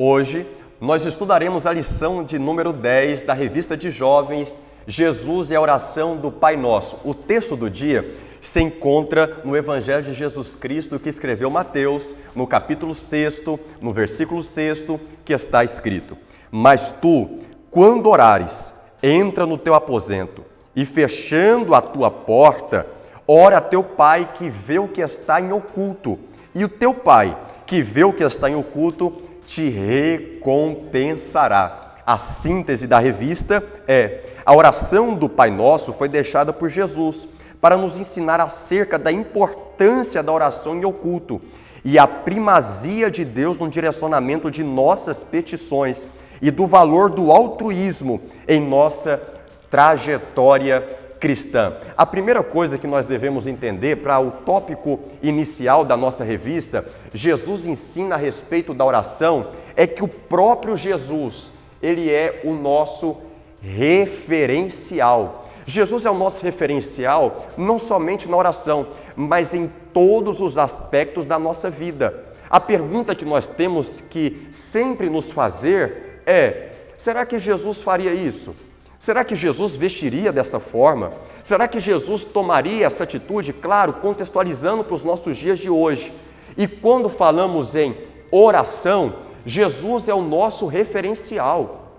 Hoje, nós estudaremos a lição de número 10 da Revista de Jovens, Jesus e a Oração do Pai Nosso. O texto do dia se encontra no Evangelho de Jesus Cristo que escreveu Mateus, no capítulo 6, no versículo 6, que está escrito: Mas tu, quando orares, entra no teu aposento e, fechando a tua porta, ora a teu Pai que vê o que está em oculto, e o teu Pai que vê o que está em oculto te recompensará. A síntese da revista é: a oração do Pai Nosso foi deixada por Jesus para nos ensinar acerca da importância da oração em oculto e a primazia de Deus no direcionamento de nossas petições e do valor do altruísmo em nossa trajetória cristã. A primeira coisa que nós devemos entender para o tópico inicial da nossa revista, Jesus ensina a respeito da oração, é que o próprio Jesus, ele é o nosso referencial. Jesus é o nosso referencial não somente na oração, mas em todos os aspectos da nossa vida. A pergunta que nós temos que sempre nos fazer é: será que Jesus faria isso? Será que Jesus vestiria dessa forma? Será que Jesus tomaria essa atitude? Claro, contextualizando para os nossos dias de hoje. E quando falamos em oração, Jesus é o nosso referencial,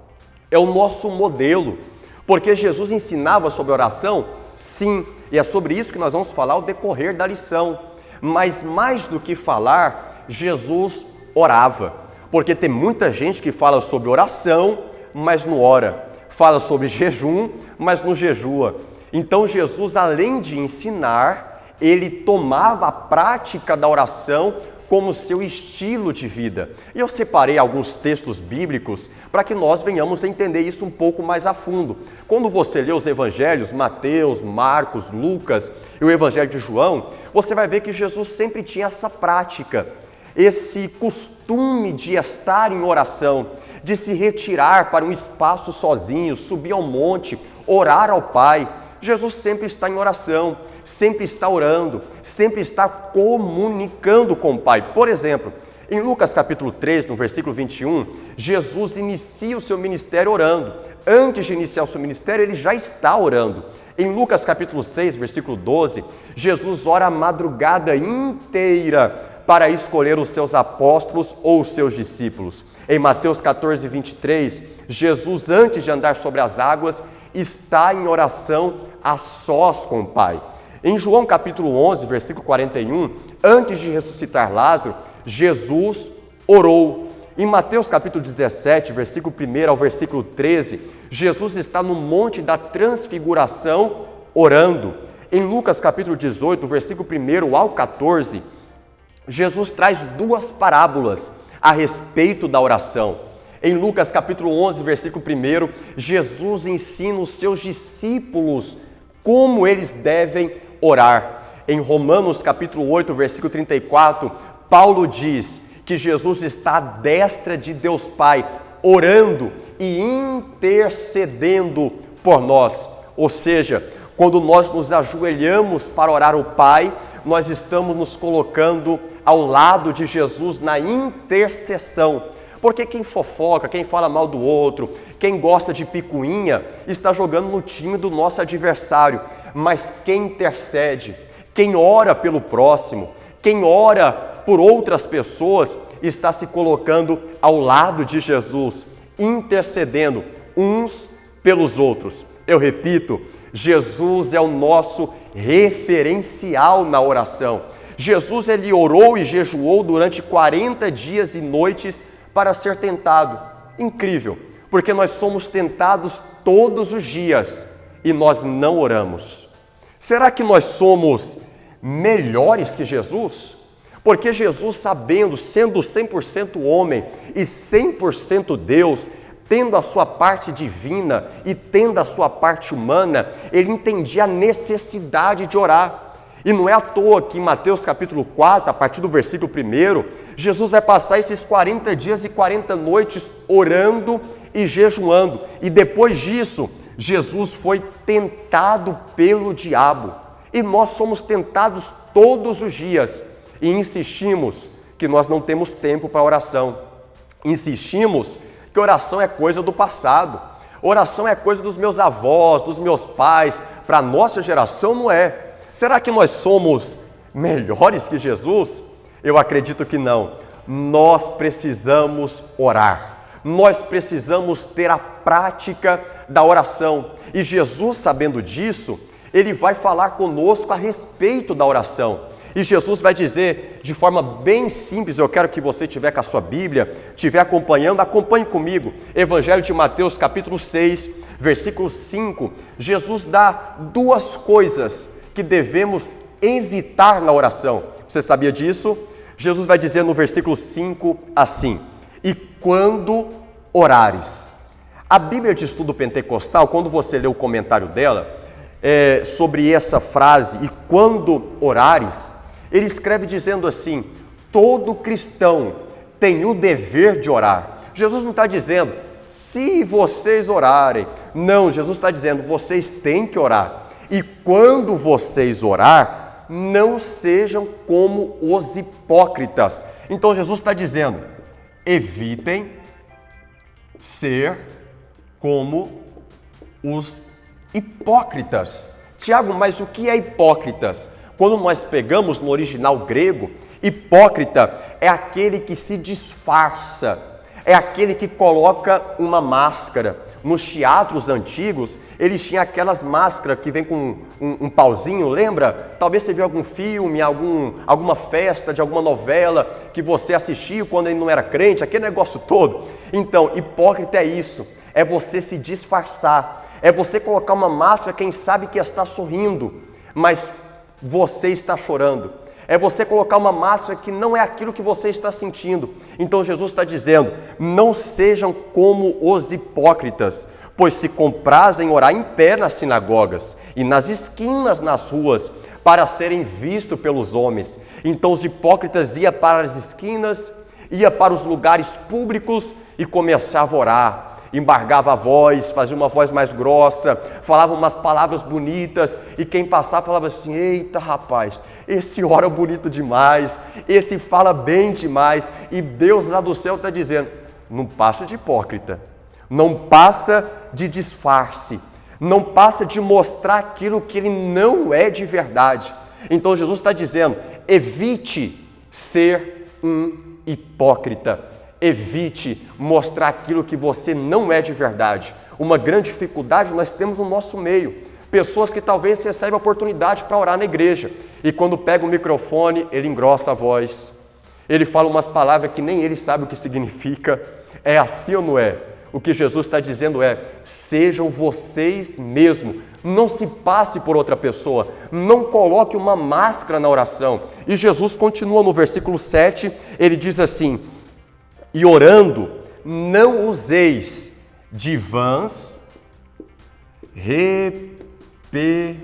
é o nosso modelo. Porque Jesus ensinava sobre oração? Sim, e é sobre isso que nós vamos falar ao decorrer da lição. Mas mais do que falar, Jesus orava. Porque tem muita gente que fala sobre oração, mas não ora. Fala sobre jejum, mas não jejua. Então Jesus, além de ensinar, ele tomava a prática da oração como seu estilo de vida. E eu separei alguns textos bíblicos para que nós venhamos a entender isso um pouco mais a fundo. Quando você lê os evangelhos, Mateus, Marcos, Lucas e o evangelho de João, você vai ver que Jesus sempre tinha essa prática, esse costume de estar em oração, de se retirar para um espaço sozinho, subir ao monte, orar ao Pai. Jesus sempre está em oração, sempre está orando, sempre está comunicando com o Pai. Por exemplo, em Lucas capítulo 3, no versículo 21, Jesus inicia o seu ministério orando. Antes de iniciar o seu ministério, ele já está orando. Em Lucas capítulo 6, versículo 12, Jesus ora a madrugada inteira para escolher os seus apóstolos ou os seus discípulos. Em Mateus 14, 23, Jesus, antes de andar sobre as águas, está em oração a sós com o Pai. Em João capítulo 11, versículo 41, antes de ressuscitar Lázaro, Jesus orou. Em Mateus capítulo 17, versículo 1 ao versículo 13, Jesus está no Monte da Transfiguração orando. Em Lucas capítulo 18, versículo 1 ao 14, Jesus traz duas parábolas a respeito da oração. Em Lucas capítulo 11, versículo 1, Jesus ensina os seus discípulos como eles devem orar. Em Romanos capítulo 8, versículo 34, Paulo diz que Jesus está à destra de Deus Pai, orando e intercedendo por nós. Ou seja, quando nós nos ajoelhamos para orar ao Pai, nós estamos nos colocando ao lado de Jesus na intercessão. Porque quem fofoca, quem fala mal do outro, quem gosta de picuinha, está jogando no time do nosso adversário. Mas quem intercede, quem ora pelo próximo, quem ora por outras pessoas, está se colocando ao lado de Jesus, intercedendo uns pelos outros. Eu repito, Jesus é o nosso referencial na oração. Jesus, ele orou e jejuou durante 40 dias e noites para ser tentado. Incrível, porque nós somos tentados todos os dias e nós não oramos. Será que nós somos melhores que Jesus? Porque Jesus, sabendo, sendo 100% homem e 100% Deus, tendo a sua parte divina e tendo a sua parte humana, ele entendia a necessidade de orar. E não é à toa que em Mateus capítulo 4, a partir do versículo 1, Jesus vai passar esses 40 dias e 40 noites orando e jejuando. E depois disso, Jesus foi tentado pelo diabo. E nós somos tentados todos os dias e insistimos que nós não temos tempo para oração. insistimos que oração é coisa do passado. Oração é coisa dos meus avós, dos meus pais. Para a nossa geração não é. Será que nós somos melhores que Jesus? Eu acredito que não. Nós precisamos orar. Nós precisamos ter a prática da oração. E Jesus, sabendo disso, ele vai falar conosco a respeito da oração. E Jesus vai dizer de forma bem simples, eu quero que você estiver com a sua Bíblia, estiver acompanhando, acompanhe comigo. Evangelho de Mateus, capítulo 6, versículo 5. Jesus dá duas coisas que devemos evitar na oração. Você sabia disso? Jesus vai dizer no versículo 5 assim: e quando orares. A Bíblia de Estudo Pentecostal, quando você lê o comentário dela, sobre essa frase, e quando orares, ele escreve dizendo assim: todo cristão tem o dever de orar. Jesus não está dizendo, se vocês orarem. Não, Jesus está dizendo, vocês têm que orar. E quando vocês orar, não sejam como os hipócritas. Então Jesus está dizendo, evitem ser como os hipócritas. Tiago, mas o que é hipócritas? Quando nós pegamos no original grego, hipócrita é aquele que se disfarça, é aquele que coloca uma máscara. Nos teatros antigos, eles tinham aquelas máscaras que vem com um pauzinho, lembra? Talvez você viu algum filme, alguma festa de alguma novela que você assistiu quando ele não era crente, aquele negócio todo. Então, hipócrita é isso, é você se disfarçar, é você colocar uma máscara, quem sabe que está sorrindo, mas você está chorando. É você colocar uma máscara que não é aquilo que você está sentindo. Então Jesus está dizendo, não sejam como os hipócritas, pois se comprazem orar em pé nas sinagogas e nas esquinas nas ruas, para serem vistos pelos homens. Então os hipócritas iam para as esquinas, iam para os lugares públicos e começavam a orar. Embargava a voz, fazia uma voz mais grossa, falava umas palavras bonitas, e quem passava falava assim, eita rapaz, esse ora bonito demais, esse fala bem demais, e Deus lá do céu está dizendo, não passa de hipócrita, não passa de disfarce, não passa de mostrar aquilo que ele não é de verdade. Então Jesus está dizendo, evite ser um hipócrita. Evite mostrar aquilo que você não é de verdade. Uma grande dificuldade nós temos no nosso meio. Pessoas que talvez recebem a oportunidade para orar na igreja. E quando pega o microfone, ele engrossa a voz. Ele fala umas palavras que nem ele sabe o que significa. É assim ou não é? O que Jesus está dizendo é, sejam vocês mesmos. Não se passe por outra pessoa. Não coloque uma máscara na oração. E Jesus continua no versículo 7, ele diz assim, e orando, não useis de vãs repetições.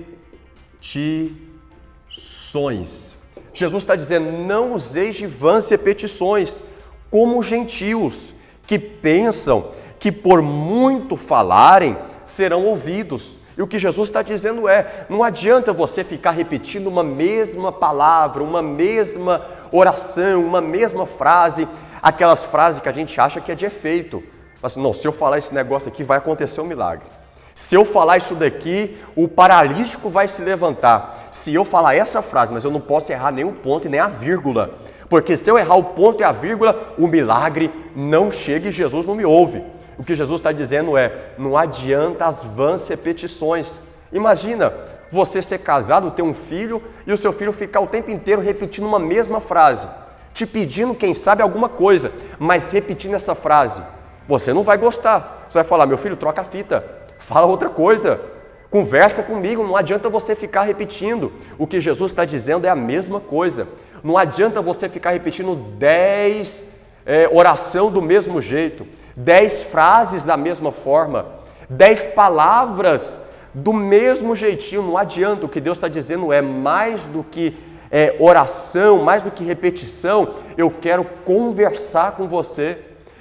Jesus está dizendo, não useis de vãs repetições, como gentios, que pensam que por muito falarem, serão ouvidos. E o que Jesus está dizendo é, não adianta você ficar repetindo uma mesma palavra, uma mesma oração, uma mesma frase, aquelas frases que a gente acha que é de efeito. Assim, não, se eu falar esse negócio aqui, vai acontecer um milagre. Se eu falar isso daqui, o paralítico vai se levantar. Se eu falar essa frase, mas eu não posso errar nem o ponto e nem a vírgula. Porque se eu errar o ponto e a vírgula, o milagre não chega e Jesus não me ouve. O que Jesus está dizendo é, não adianta as vãs repetições. Imagina você ser casado, ter um filho, e o seu filho ficar o tempo inteiro repetindo uma mesma frase. Te pedindo, quem sabe, alguma coisa, mas repetindo essa frase, você não vai gostar. Você vai falar, meu filho, troca a fita, fala outra coisa, conversa comigo, não adianta você ficar repetindo. O que Jesus está dizendo é a mesma coisa. Não adianta você ficar repetindo 10 oração do mesmo jeito, 10 frases da mesma forma, 10 palavras do mesmo jeitinho, não adianta. O que Deus está dizendo é mais do que oração, mais do que repetição, eu quero conversar com você,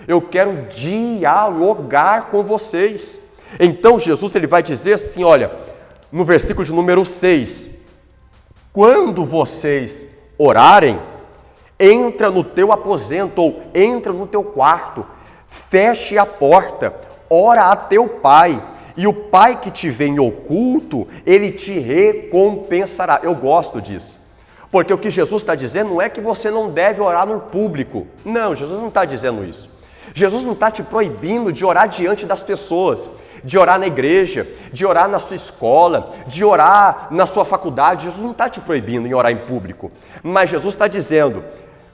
eu quero dialogar com vocês. Então Jesus ele vai dizer assim, olha, no versículo de número 6, quando vocês orarem, entra no teu aposento ou entra no teu quarto, feche a porta, ora a teu pai, e o pai que te vê em oculto, ele te recompensará. Eu gosto disso, porque o que Jesus está dizendo não é que você não deve orar no público. Não, Jesus não está dizendo isso. Jesus não está te proibindo de orar diante das pessoas, de orar na igreja, de orar na sua escola, de orar na sua faculdade. Jesus não está te proibindo em orar em público, mas Jesus está dizendo,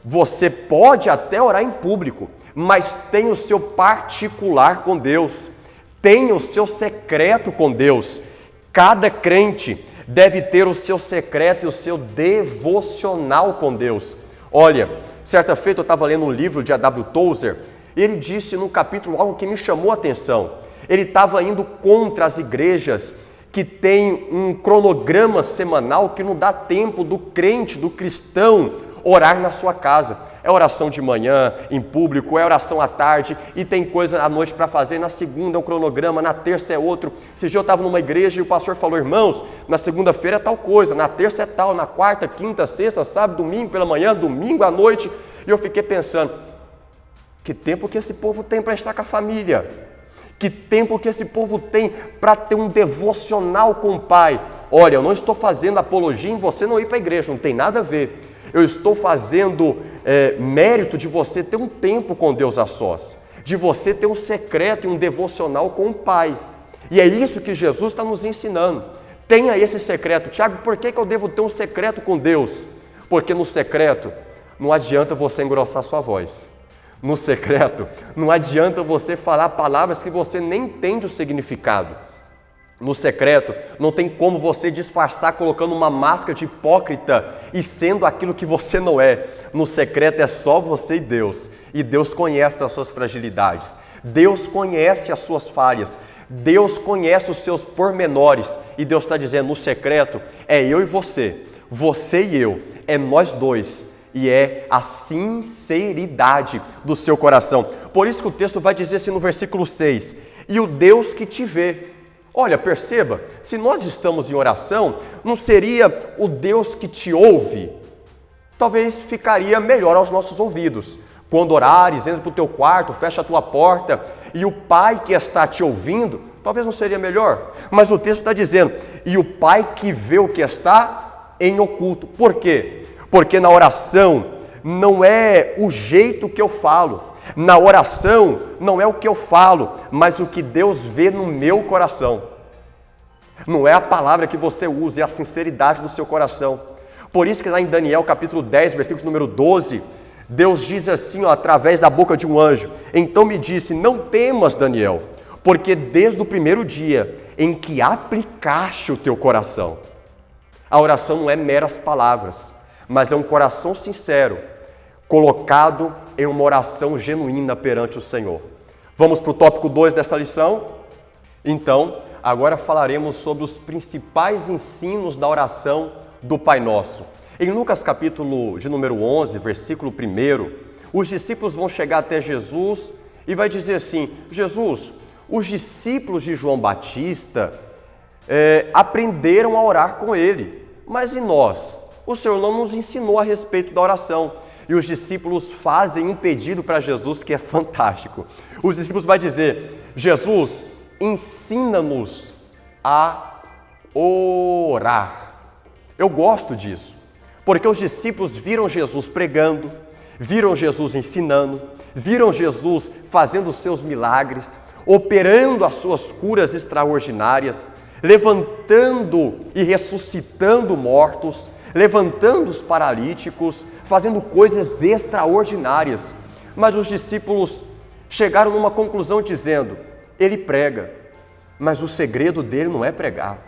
você pode até orar em público, mas tem o seu particular com Deus, tem o seu secreto com Deus. Cada crente deve ter o seu secreto e o seu devocional com Deus. Olha, certa feita eu estava lendo um livro de A.W. Tozer, e ele disse num capítulo algo que me chamou a atenção. Ele estava indo contra as igrejas que têm um cronograma semanal que não dá tempo do crente, do cristão, orar na sua casa. É oração de manhã, em público, é oração à tarde, e tem coisa à noite para fazer. Na segunda é um cronograma, na terça é outro. Esse dia eu estava numa igreja e o pastor falou, irmãos, na segunda-feira é tal coisa, na terça é tal, na quarta, quinta, sexta, sábado, domingo pela manhã, domingo à noite. E eu fiquei pensando, que tempo que esse povo tem para estar com a família? Que tempo que esse povo tem para ter um devocional com o Pai? Olha, eu não estou fazendo apologia em você não ir para a igreja, não tem nada a ver. Eu estou fazendo mérito de você ter um tempo com Deus a sós, de você ter um secreto e um devocional com o Pai. E é isso que Jesus está nos ensinando. Tenha esse secreto. Tiago, por que eu devo ter um secreto com Deus? Porque no secreto não adianta você engrossar sua voz. No secreto, não adianta você falar palavras que você nem entende o significado. No secreto, não tem como você disfarçar colocando uma máscara de hipócrita e sendo aquilo que você não é. No secreto é só você e Deus. E Deus conhece as suas fragilidades. Deus conhece as suas falhas. Deus conhece os seus pormenores. E Deus está dizendo, no secreto, é eu e você. Você e eu. É nós dois. E é a sinceridade do seu coração. Por isso que o texto vai dizer assim no versículo 6, e o Deus que te vê. Olha, perceba, se nós estamos em oração, não seria o Deus que te ouve? Talvez ficaria melhor aos nossos ouvidos. Quando orares, entra para o teu quarto, fecha a tua porta, e o Pai que está te ouvindo, talvez não seria melhor? Mas o texto está dizendo, e o Pai que vê o que está em oculto. Por quê? Porque na oração não é o jeito que eu falo, na oração não é o que eu falo, mas o que Deus vê no meu coração. Não é a palavra que você usa, é a sinceridade do seu coração. Por isso que lá em Daniel capítulo 10, versículo número 12, Deus diz assim, através da boca de um anjo, então me disse, não temas, Daniel, porque desde o primeiro dia em que aplicaste o teu coração, a oração não é meras palavras, mas é um coração sincero, colocado em uma oração genuína perante o Senhor. Vamos para o tópico 2 dessa lição? Então, agora falaremos sobre os principais ensinos da oração do Pai Nosso. Em Lucas capítulo de número 11, versículo 1, os discípulos vão chegar até Jesus e vai dizer assim, Jesus, os discípulos de João Batista aprenderam a orar com ele, mas e nós? O Senhor não nos ensinou a respeito da oração. E os discípulos fazem um pedido para Jesus que é fantástico. Os discípulos vão dizer, Jesus, ensina-nos a orar. Eu gosto disso, porque os discípulos viram Jesus pregando, viram Jesus ensinando, viram Jesus fazendo os seus milagres, operando as suas curas extraordinárias, levantando e ressuscitando mortos, levantando os paralíticos, fazendo coisas extraordinárias. Mas os discípulos chegaram numa conclusão dizendo, ele prega, mas o segredo dele não é pregar.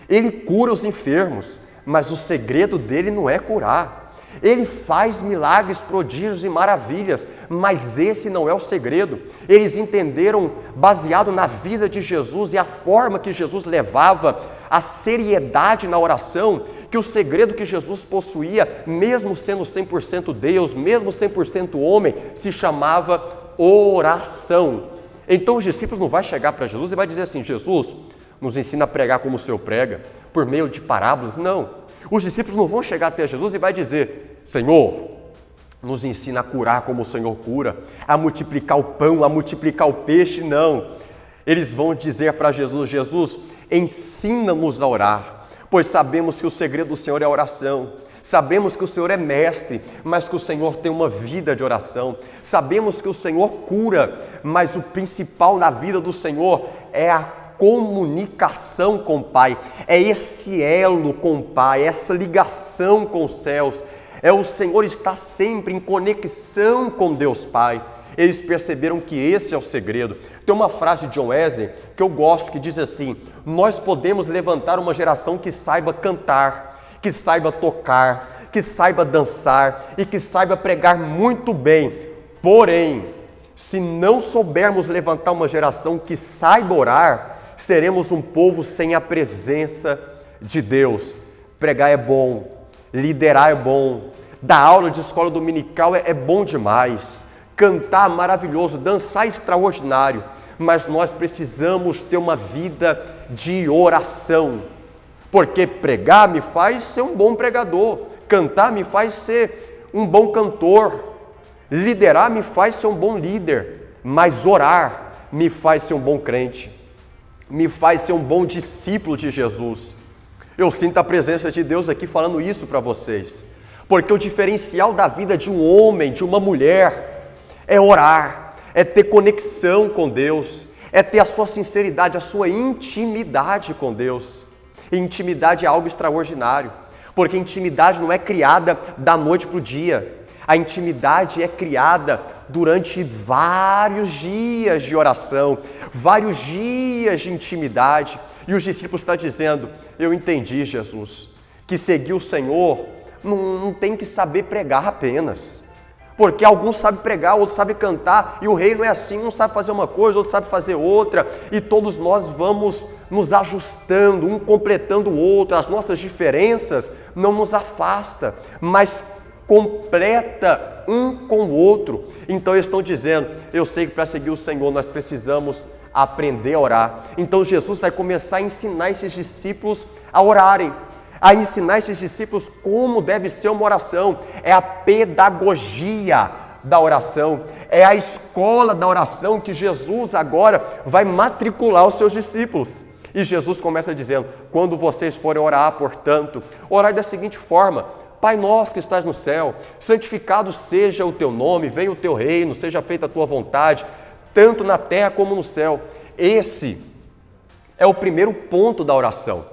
Ele cura os enfermos, mas o segredo dele não é curar. Ele faz milagres, prodígios e maravilhas, mas esse não é o segredo. Eles entenderam, baseado na vida de Jesus e a forma que Jesus levava, a seriedade na oração, que o segredo que Jesus possuía, mesmo sendo 100% Deus, mesmo 100% homem, se chamava oração. Então os discípulos não vão chegar para Jesus e vai dizer assim, Jesus, nos ensina a pregar como o Senhor prega, por meio de parábolas. Não. Os discípulos não vão chegar até Jesus e vai dizer, Senhor, nos ensina a curar como o Senhor cura, a multiplicar o pão, a multiplicar o peixe, não. Eles vão dizer para Jesus: Jesus, ensina-nos a orar, pois sabemos que o segredo do Senhor é a oração. Sabemos que o Senhor é mestre, mas que o Senhor tem uma vida de oração. Sabemos que o Senhor cura, mas o principal na vida do Senhor é a comunicação com o Pai. É esse elo com o Pai, essa ligação com os céus. É o Senhor estar sempre em conexão com Deus Pai. Eles perceberam que esse é o segredo. Tem uma frase de John Wesley que eu gosto, que diz assim: nós podemos levantar uma geração que saiba cantar, que saiba tocar, que saiba dançar e que saiba pregar muito bem. Porém, se não soubermos levantar uma geração que saiba orar, seremos um povo sem a presença de Deus. Pregar é bom, liderar é bom, dar aula de escola dominical é bom demais, cantar maravilhoso, dançar extraordinário, mas nós precisamos ter uma vida de oração. Porque pregar me faz ser um bom pregador, cantar me faz ser um bom cantor, liderar me faz ser um bom líder, mas orar me faz ser um bom crente, me faz ser um bom discípulo de Jesus. Eu sinto a presença de Deus aqui falando isso para vocês, porque o diferencial da vida de um homem, de uma mulher, é orar, é ter conexão com Deus, é ter a sua sinceridade, a sua intimidade com Deus. Intimidade é algo extraordinário, porque intimidade não é criada da noite para o dia. A intimidade é criada durante vários dias de oração, vários dias de intimidade. E os discípulos estão dizendo: eu entendi, Jesus, que seguir o Senhor não tem que saber pregar apenas. Porque alguns sabem pregar, outros sabem cantar, e o reino é assim, um sabe fazer uma coisa, outro sabe fazer outra, e todos nós vamos nos ajustando, um completando o outro. As nossas diferenças não nos afasta, mas completa um com o outro. Então eles estão dizendo: eu sei que para seguir o Senhor nós precisamos aprender a orar. Então Jesus vai começar a ensinar esses discípulos a orarem, a ensinar esses discípulos como deve ser uma oração. É a pedagogia da oração, é a escola da oração que Jesus agora vai matricular os seus discípulos. E Jesus começa dizendo: quando vocês forem orar, portanto, orai da seguinte forma: Pai nosso que estás no céu, santificado seja o teu nome, venha o teu reino, seja feita a tua vontade, tanto na terra como no céu. Esse é o primeiro ponto da oração.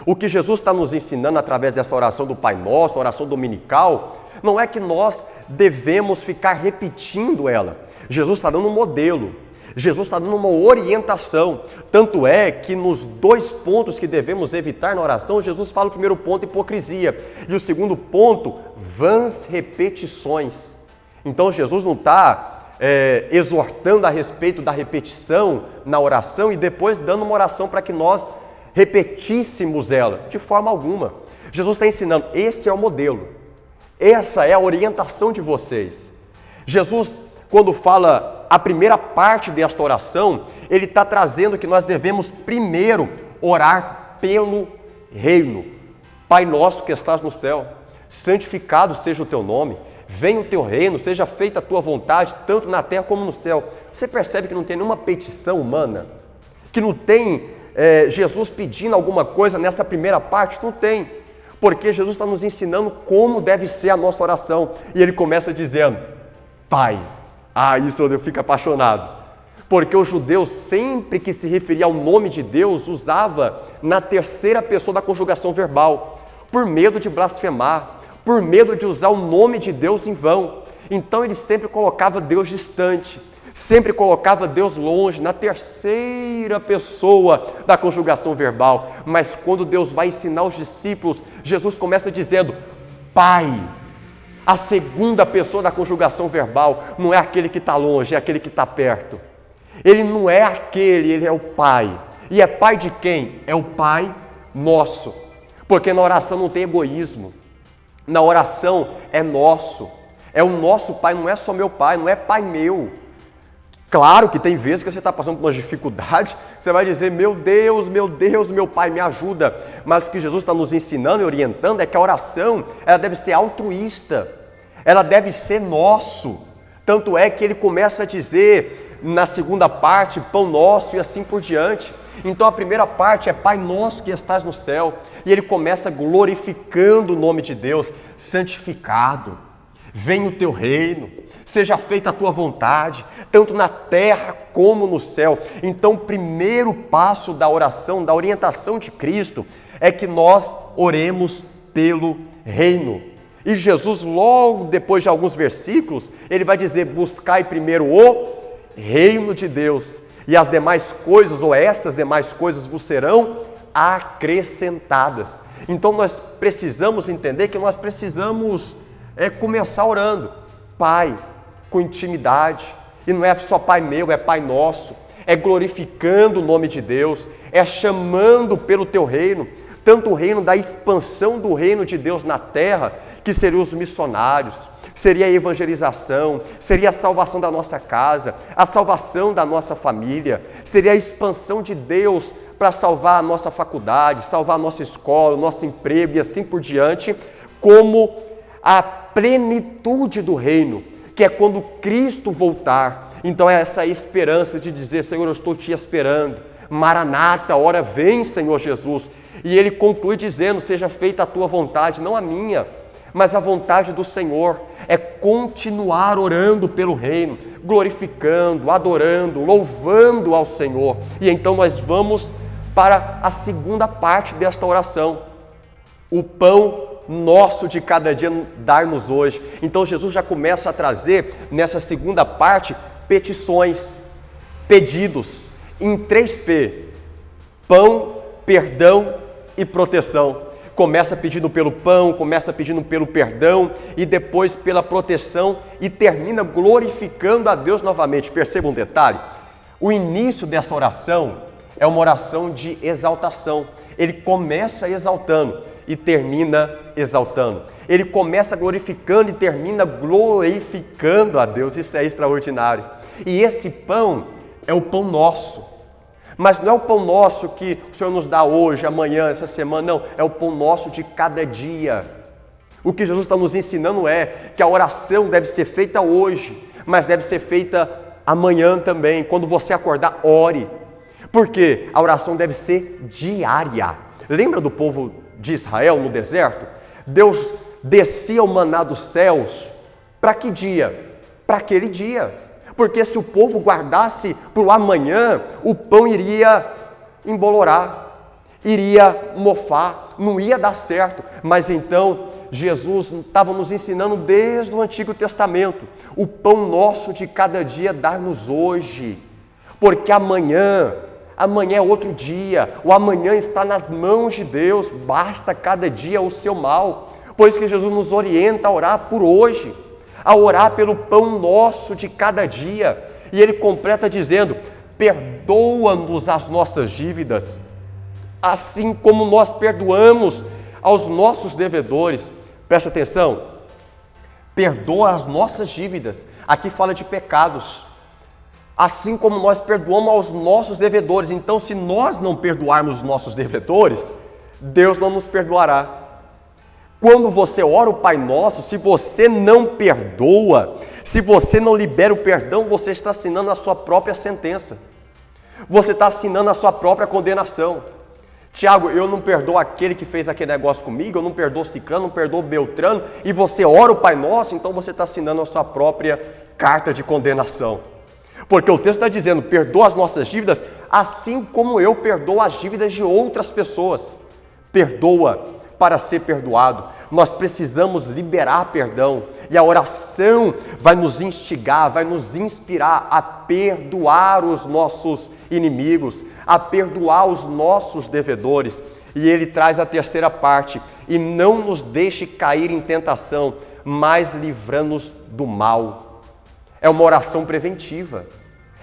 O que Jesus está nos ensinando através dessa oração do Pai Nosso, oração dominical, não é que nós devemos ficar repetindo ela. Jesus está dando um modelo, Jesus está dando uma orientação. Tanto é que nos 2 pontos que devemos evitar na oração, Jesus fala o primeiro ponto, hipocrisia, e o segundo ponto, vãs repetições. Então Jesus não está exortando a respeito da repetição na oração e depois dando uma oração para que nós repetíssemos ela, de forma alguma. Jesus está ensinando: esse é o modelo, essa é a orientação de vocês. Jesus, quando fala a primeira parte desta oração, ele está trazendo que nós devemos primeiro orar pelo reino. Pai nosso que estás no céu, santificado seja o teu nome, venha o teu reino, seja feita a tua vontade, tanto na terra como no céu. Você percebe que não tem nenhuma petição humana, que não tem Jesus pedindo alguma coisa nessa primeira parte? Não tem, porque Jesus está nos ensinando como deve ser a nossa oração. E ele começa dizendo: Pai. Isso eu fico apaixonado, porque os judeus, sempre que se referia ao nome de Deus, usava na terceira pessoa da conjugação verbal, por medo de blasfemar, por medo de usar o nome de Deus em vão. Então ele sempre colocava Deus distante, sempre colocava Deus longe, na terceira pessoa da conjugação verbal. Mas quando Deus vai ensinar os discípulos, Jesus começa dizendo: Pai. A segunda pessoa da conjugação verbal não é aquele que está longe, é aquele que está perto. Ele não é aquele, ele é o Pai. E é Pai de quem? É o Pai nosso. Porque na oração não tem egoísmo. Na oração é nosso. É o nosso Pai, não é só meu Pai, não é Pai meu. Claro que tem vezes que você está passando por uma dificuldade, você vai dizer: meu Deus, meu Pai, me ajuda. Mas o que Jesus está nos ensinando e orientando é que a oração ela deve ser altruísta. ela deve ser nosso. Tanto é que ele começa a dizer na segunda parte, pão nosso e assim por diante. Então a primeira parte é Pai nosso que estás no céu, e ele começa glorificando o nome de Deus, santificado, venha o teu reino, seja feita a tua vontade, tanto na terra como no céu. Então o primeiro passo da oração, da orientação de Cristo, é que nós oremos pelo reino. E Jesus, logo depois de alguns versículos, ele vai dizer, buscai primeiro o reino de Deus, e as demais coisas, ou estas demais coisas, vos serão acrescentadas. Então nós precisamos entender que nós precisamos começar orando, Pai, com intimidade, e não é só Pai meu, é Pai nosso, é glorificando o nome de Deus, é chamando pelo teu reino, tanto o reino da expansão do reino de Deus na terra, que seriam os missionários, seria a evangelização, seria a salvação da nossa casa, a salvação da nossa família, seria a expansão de Deus para salvar a nossa faculdade, salvar a nossa escola, o nosso emprego e assim por diante, como a plenitude do reino, que é quando Cristo voltar. Então é essa esperança de dizer, Senhor, eu estou te esperando, Maranata, ora vem, Senhor Jesus. E ele conclui dizendo, seja feita a tua vontade, não a minha, mas a vontade do Senhor. É continuar orando pelo reino, glorificando, adorando, louvando ao Senhor. E então nós vamos para a segunda parte desta oração. O pão nosso de cada dia dar-nos hoje. Então Jesus já começa a trazer nessa segunda parte petições, pedidos, em 3P: pão, perdão e proteção. Começa pedindo pelo pão, começa pedindo pelo perdão e depois pela proteção e termina glorificando a Deus novamente. Perceba um detalhe, o início dessa oração é uma oração de exaltação. Ele começa exaltando e termina exaltando. Ele começa glorificando e termina glorificando a Deus. Isso é extraordinário. E esse pão é o pão nosso. Mas não é o pão nosso que o Senhor nos dá hoje, amanhã, essa semana, não. É o pão nosso de cada dia. O que Jesus está nos ensinando é que a oração deve ser feita hoje, mas deve ser feita amanhã também. Quando você acordar, ore. Porque a oração deve ser diária. Lembra do povo de Israel no deserto? Deus descia o maná dos céus. Para que dia? Para aquele dia. Porque se o povo guardasse para o amanhã, o pão iria embolorar, iria mofar, não ia dar certo. Mas então Jesus estava nos ensinando desde o Antigo Testamento, o pão nosso de cada dia dar-nos hoje. Porque amanhã é outro dia, o amanhã está nas mãos de Deus, basta cada dia o seu mal. Por isso que Jesus nos orienta a orar por hoje, a orar pelo pão nosso de cada dia. E ele completa dizendo, perdoa-nos as nossas dívidas, assim como nós perdoamos aos nossos devedores. Presta atenção, perdoa as nossas dívidas, aqui fala de pecados, assim como nós perdoamos aos nossos devedores. Então, se nós não perdoarmos os nossos devedores, Deus não nos perdoará. Quando você ora o Pai Nosso, se você não perdoa, se você não libera o perdão, você está assinando a sua própria sentença. Você está assinando a sua própria condenação. Tiago, eu não perdoo aquele que fez aquele negócio comigo, eu não perdoo Cicrano, não perdoo Beltrano, e você ora o Pai Nosso, então você está assinando a sua própria carta de condenação. Porque o texto está dizendo, perdoa as nossas dívidas, assim como eu perdoo as dívidas de outras pessoas. Perdoa para ser perdoado. Nós precisamos liberar perdão. E a oração vai nos instigar, vai nos inspirar a perdoar os nossos inimigos, a perdoar os nossos devedores. E ele traz a terceira parte, e não nos deixe cair em tentação, mas livra-nos do mal. É uma oração preventiva.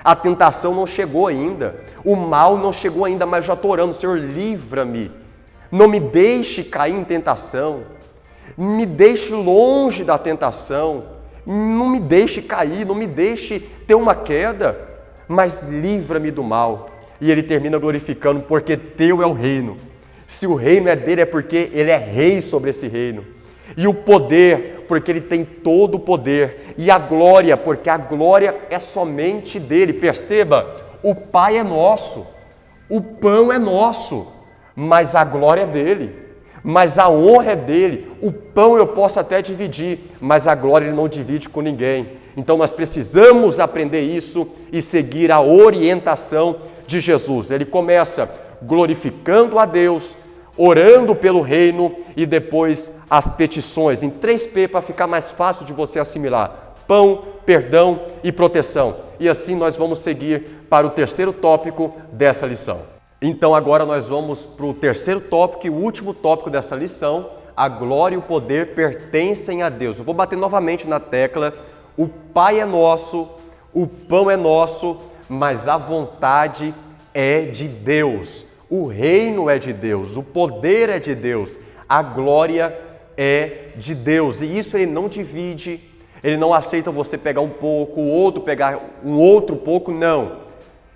A tentação não chegou ainda, o mal não chegou ainda, mas já estou orando, Senhor, livra-me. Não me deixe cair em tentação, me deixe longe da tentação, não me deixe cair, não me deixe ter uma queda, mas livra-me do mal. E ele termina glorificando, porque teu é o reino. Se o reino é dele, é porque ele é rei sobre esse reino. E o poder, Porque Ele tem todo o poder. E a glória, porque a glória é somente dEle. Perceba, o Pai é nosso, o pão é nosso, mas a glória é dEle. Mas a honra é dEle. O pão eu posso até dividir, mas a glória Ele não divide com ninguém. Então nós precisamos aprender isso e seguir a orientação de Jesus. Ele começa glorificando a Deus, orando pelo reino e depois as petições, em 3P para ficar mais fácil de você assimilar: pão, perdão e proteção. E assim nós vamos seguir para o terceiro tópico dessa lição. Então agora nós vamos para o terceiro tópico e o último tópico dessa lição: a glória e o poder pertencem a Deus. Eu vou bater novamente na tecla: o Pai é nosso, o pão é nosso, mas a vontade é de Deus. O reino é de Deus, o poder é de Deus, a glória é de Deus. E isso Ele não divide, Ele não aceita você pegar um pouco, o outro pegar um outro pouco, não.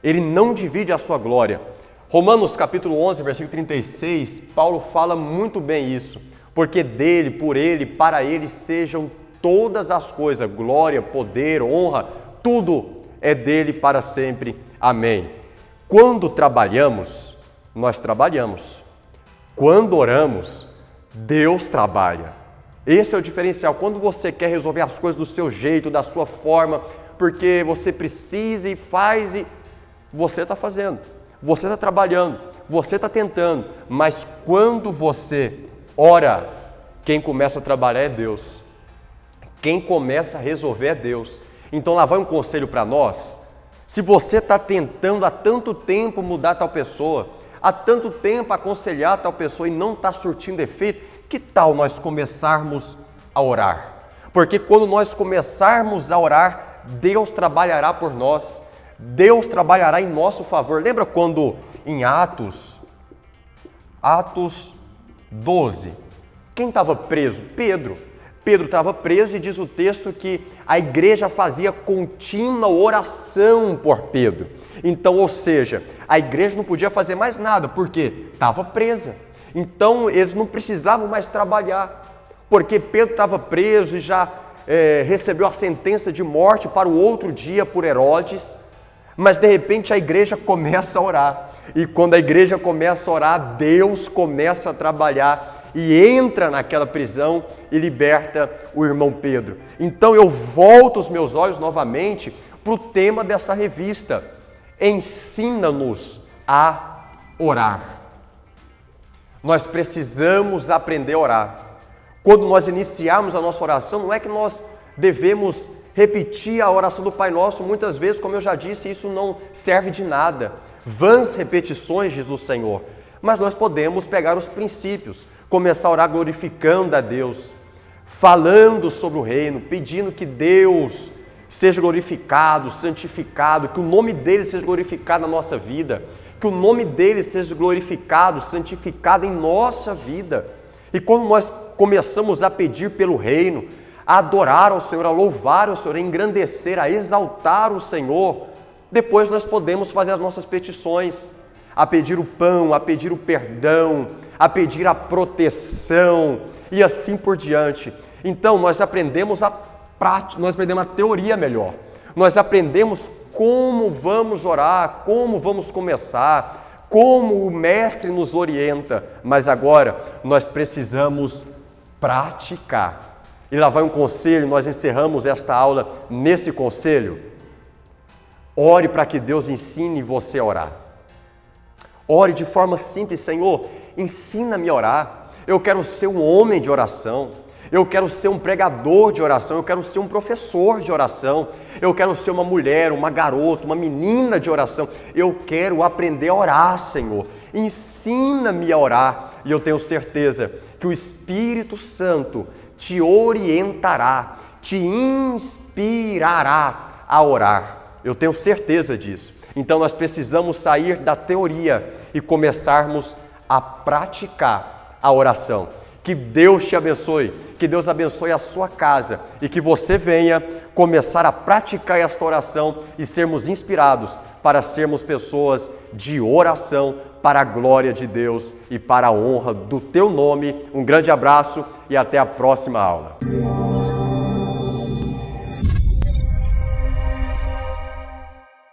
Ele não divide a sua glória. Romanos capítulo 11, versículo 36, Paulo fala muito bem isso. Porque dele, por ele, para ele sejam todas as coisas, glória, poder, honra, tudo é dele para sempre. Amém. Quando trabalhamos, nós trabalhamos. Quando oramos, Deus trabalha. Esse é o diferencial. Quando você quer resolver as coisas do seu jeito, da sua forma, porque você precisa e faz, e você está fazendo. Você está trabalhando, você está tentando, mas quando você ora, quem começa a trabalhar é Deus. Quem começa a resolver é Deus. Então lá vai um conselho para nós. Se você está tentando há tanto tempo mudar tal pessoa, há tanto tempo aconselhar tal pessoa e não está surtindo efeito, que tal nós começarmos a orar? Porque quando nós começarmos a orar, Deus trabalhará por nós. Deus trabalhará em nosso favor. Lembra quando em Atos 12, quem estava preso? Pedro. Pedro estava preso e diz o texto que a igreja fazia contínua oração por Pedro. Então, ou seja, a igreja não podia fazer mais nada, porque estava presa. Então, eles não precisavam mais trabalhar, porque Pedro estava preso e já recebeu a sentença de morte para o outro dia por Herodes. Mas de repente a igreja começa a orar. E quando a igreja começa a orar, Deus começa a trabalhar e entra naquela prisão e liberta o irmão Pedro. Então eu volto os meus olhos novamente para o tema dessa revista: ensina-nos a orar. Nós precisamos aprender a orar. Quando nós iniciarmos a nossa oração, não é que nós devemos repetir a oração do Pai Nosso muitas vezes, como eu já disse, isso não serve de nada. Vãs repetições, diz o Senhor. Mas nós podemos pegar os princípios, começar a orar glorificando a Deus, falando sobre o reino, pedindo que Deus seja glorificado, santificado, que o nome dele seja glorificado na nossa vida, que o nome dele seja glorificado, santificado em nossa vida. E quando nós começamos a pedir pelo reino, a adorar ao Senhor, a louvar ao Senhor, a engrandecer, a exaltar o Senhor, depois nós podemos fazer as nossas petições, a pedir o pão, a pedir o perdão, a pedir a proteção e assim por diante. Então nós aprendemos a prática, nós aprendemos a teoria melhor, nós aprendemos como vamos orar, como vamos começar, como o Mestre nos orienta, mas agora nós precisamos praticar. E lá vai um conselho, nós encerramos esta aula nesse conselho. Ore para que Deus ensine você a orar. Ore de forma simples: Senhor, ensina-me a orar. Eu quero ser um homem de oração. Eu quero ser um pregador de oração. Eu quero ser um professor de oração. Eu quero ser uma mulher, uma garota, uma menina de oração. Eu quero aprender a orar, Senhor. Ensina-me a orar. E eu tenho certeza que o Espírito Santo te orientará, te inspirará a orar. Eu tenho certeza disso. Então nós precisamos sair da teoria e começarmos a praticar a oração. Que Deus te abençoe, que Deus abençoe a sua casa e que você venha começar a praticar esta oração e sermos inspirados para sermos pessoas de oração para a glória de Deus e para a honra do teu nome. Um grande abraço e até a próxima aula.